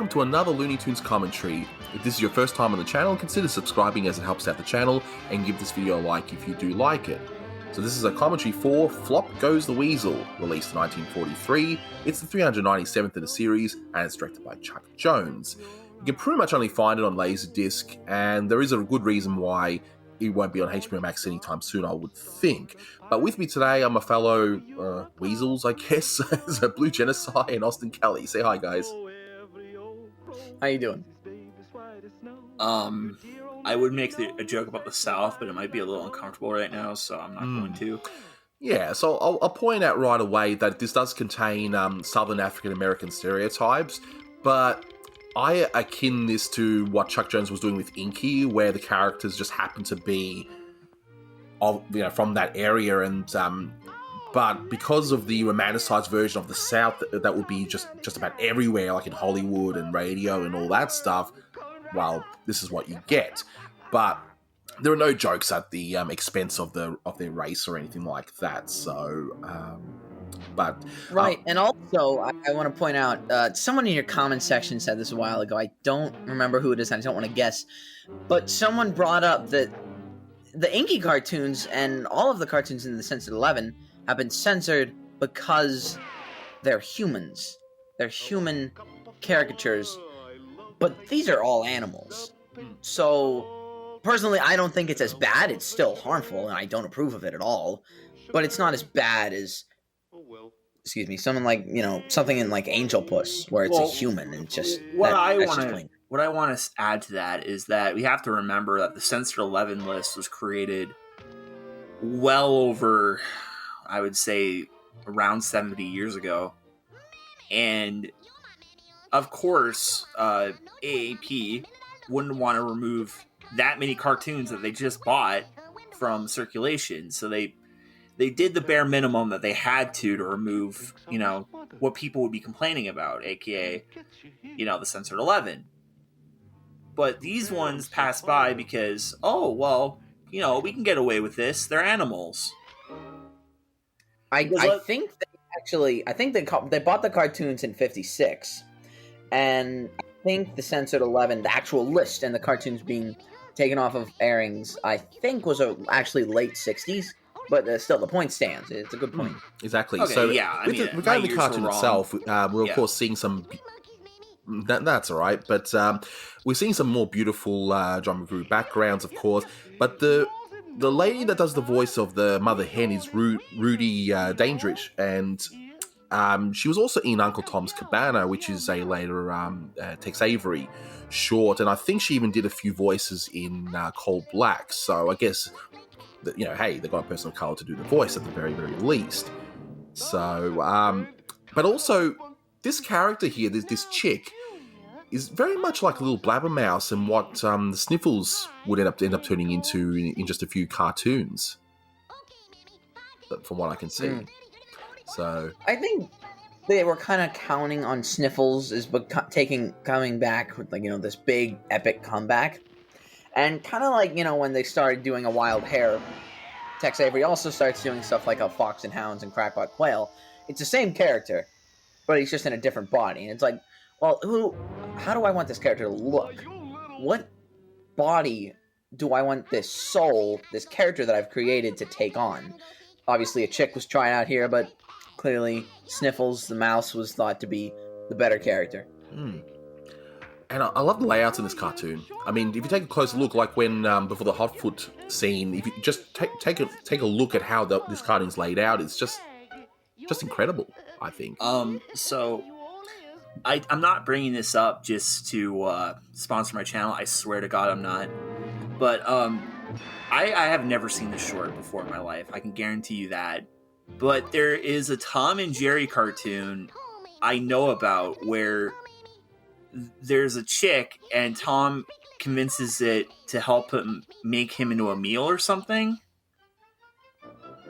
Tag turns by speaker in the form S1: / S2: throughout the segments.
S1: welcome to another Looney Tunes commentary. If this is your first time on the channel, consider subscribing as it helps out the channel, and give this video a like if you do like it. So this is a commentary for Flop Goes The Weasel, released in 1943. It's the 397th in the series, and it's directed by Chuck Jones. You can pretty much only find it on Laserdisc, and there is a good reason why it won't be on HBO Max anytime soon, I would think. But with me today are my fellow weasels, I guess. It's Blue Genocide and Austin Kelly. Say hi, guys.
S2: How you doing?
S3: I would make a joke about the South, but it might be a little uncomfortable right now, so I'm not going to.
S1: Yeah, so I'll point out right away that this does contain Southern African American stereotypes, but I akin this to what Chuck Jones was doing with Inky, where the characters just happen to be from that area, and but because of the romanticized version of the South that would be just about everywhere, like in Hollywood and radio and all that stuff, well, this is what you get. But there are no jokes at the expense of their race or anything like that. So,
S2: Right, and also I want to point out someone in your comment section said this a while ago. I don't remember who it is. I don't want to guess, but someone brought up that the Inky cartoons and all of the cartoons in the Censored 11 have been censored because they're humans. They're human caricatures, but these are all animals. So, personally, I don't think it's as bad. It's still harmful, and I don't approve of it at all. But it's not as bad as, something in like Angel Puss, where it's a human and just
S3: what I want to add to that is that we have to remember that the Censored 11 list was created well over, I would say, around 70 years ago, and of course, AAP wouldn't want to remove that many cartoons that they just bought from circulation, so they did the bare minimum that they had to remove, what people would be complaining about, aka, the Censored 11. But these ones pass by because, we can get away with this. They're animals.
S2: I think they bought the cartoons in '56, and I think the Censored 11, the actual list and the cartoons being taken off of airings, I think was actually late '60s. But still, the point stands. It's a good point.
S1: Exactly.
S3: Okay,
S1: so,
S3: yeah,
S1: regarding the cartoon itself, we're of course seeing some. That's all right, but we're seeing some more beautiful John McGrew backgrounds, of course. But the lady that does the voice of the mother hen is Rudy Dandridge, and she was also in Uncle Tom's Cabana, which is a later Tex Avery short, and I think she even did a few voices in Cold Black. So I guess hey, they got a person of color to do the voice at the very, very least. So, but also this character here, this chick, is very much like a little blabbermouse, and what the Sniffles would end up turning into in just a few cartoons, from what I can see. So
S2: I think they were kind of counting on Sniffles as coming back with this big epic comeback, and kind of like when they started doing a Wild Hare, Tex Avery also starts doing stuff like a Fox and Hounds and Crackpot Quail. It's the same character, but he's just in a different body, and it's like, well, how do I want this character to look? What body do I want this soul, this character that I've created, to take on? Obviously, a chick was trying out here, but clearly Sniffles, the mouse, was thought to be the better character.
S1: And I love the layouts in this cartoon. I mean, if you take a closer look, like when before the Hotfoot scene, if you just take a look at how this cartoon's laid out, it's just incredible, I think.
S3: So I'm not bringing this up just to sponsor my channel. I swear to God, I'm not. But I have never seen this short before in my life. I can guarantee you that. But there is a Tom and Jerry cartoon I know about where there's a chick and Tom convinces it to help him make him into a meal or something.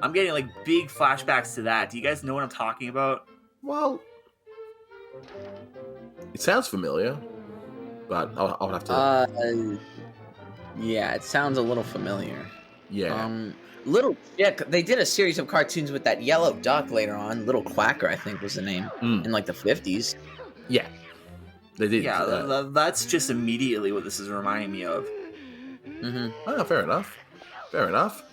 S3: I'm getting big flashbacks to that. Do you guys know what I'm talking about?
S1: Well, it sounds familiar, but I'll have to.
S2: Yeah, it sounds a little familiar.
S1: Yeah.
S2: Little Chick, they did a series of cartoons with that yellow duck later on. Little Quacker, I think, was the name, in the 50s.
S1: Yeah. They did.
S3: Yeah, that's just immediately what this is reminding me of.
S2: Mm-hmm.
S1: Oh, fair enough. Fair enough.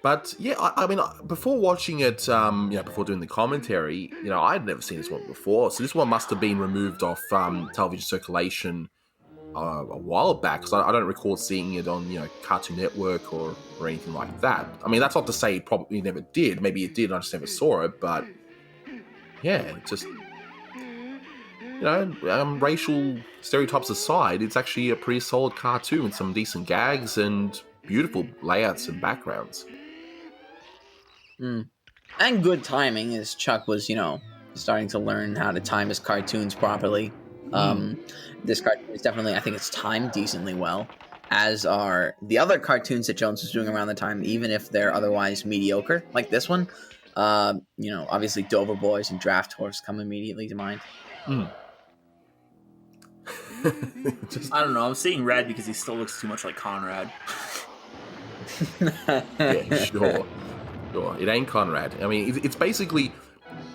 S1: But yeah, I mean, before watching it, before doing the commentary, I'd never seen this one before. So this one must have been removed off television circulation a while back, because I don't recall seeing it on Cartoon Network or anything like that. I mean, that's not to say it probably never did. Maybe it did, and I just never saw it. But yeah, just racial stereotypes aside, it's actually a pretty solid cartoon with some decent gags and beautiful layouts and backgrounds.
S2: And good timing, as Chuck was, starting to learn how to time his cartoons properly. This cartoon is definitely, I think it's timed decently well, as are the other cartoons that Jones was doing around the time, even if they're otherwise mediocre, like this one. Obviously Dover Boys and Draft Horse come immediately to mind.
S3: I don't know, I'm seeing red because he still looks too much like Conrad.
S1: Yeah, sure. It ain't Conrad. I mean, it's basically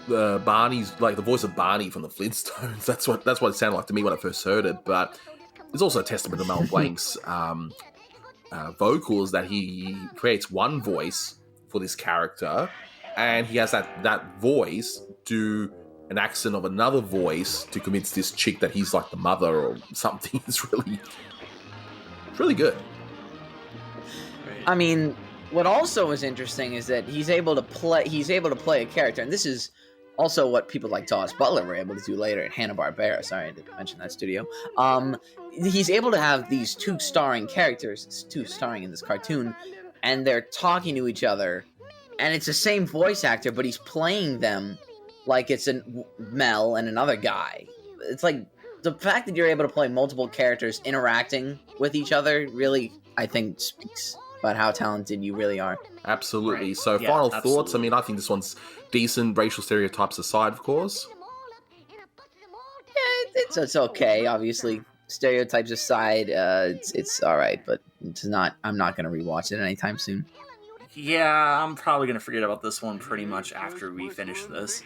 S1: Barney's, like the voice of Barney from the Flintstones. That's what it sounded like to me when I first heard it. But it's also a testament to Mel Blanc's vocals, that he creates one voice for this character, and he has that voice do an accent of another voice to convince this chick that he's like the mother or something. It's really good.
S2: I mean, what also is interesting is that he's able to play a character, and this is also what people like Dawes Butler were able to do later at Hanna-Barbera. Sorry, I didn't mention that studio. He's able to have these two starring characters, two starring in this cartoon, and they're talking to each other, and it's the same voice actor, but he's playing them like it's Mel and another guy. It's like the fact that you're able to play multiple characters interacting with each other really, I think, speaks about how talented you really are.
S1: Absolutely.
S3: Right.
S1: So, final thoughts. I mean, I think this one's decent, racial stereotypes aside, of course.
S2: Yeah, it's okay. Obviously, stereotypes aside, it's all right, but it's not. I'm not going to rewatch it anytime soon.
S3: Yeah, I'm probably going to forget about this one pretty much after we finish this.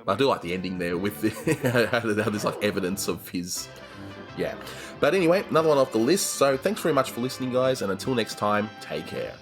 S1: I do like the ending there with how there's like evidence of his. Yeah. But anyway, another one off the list. So thanks very much for listening, guys, and until next time, take care.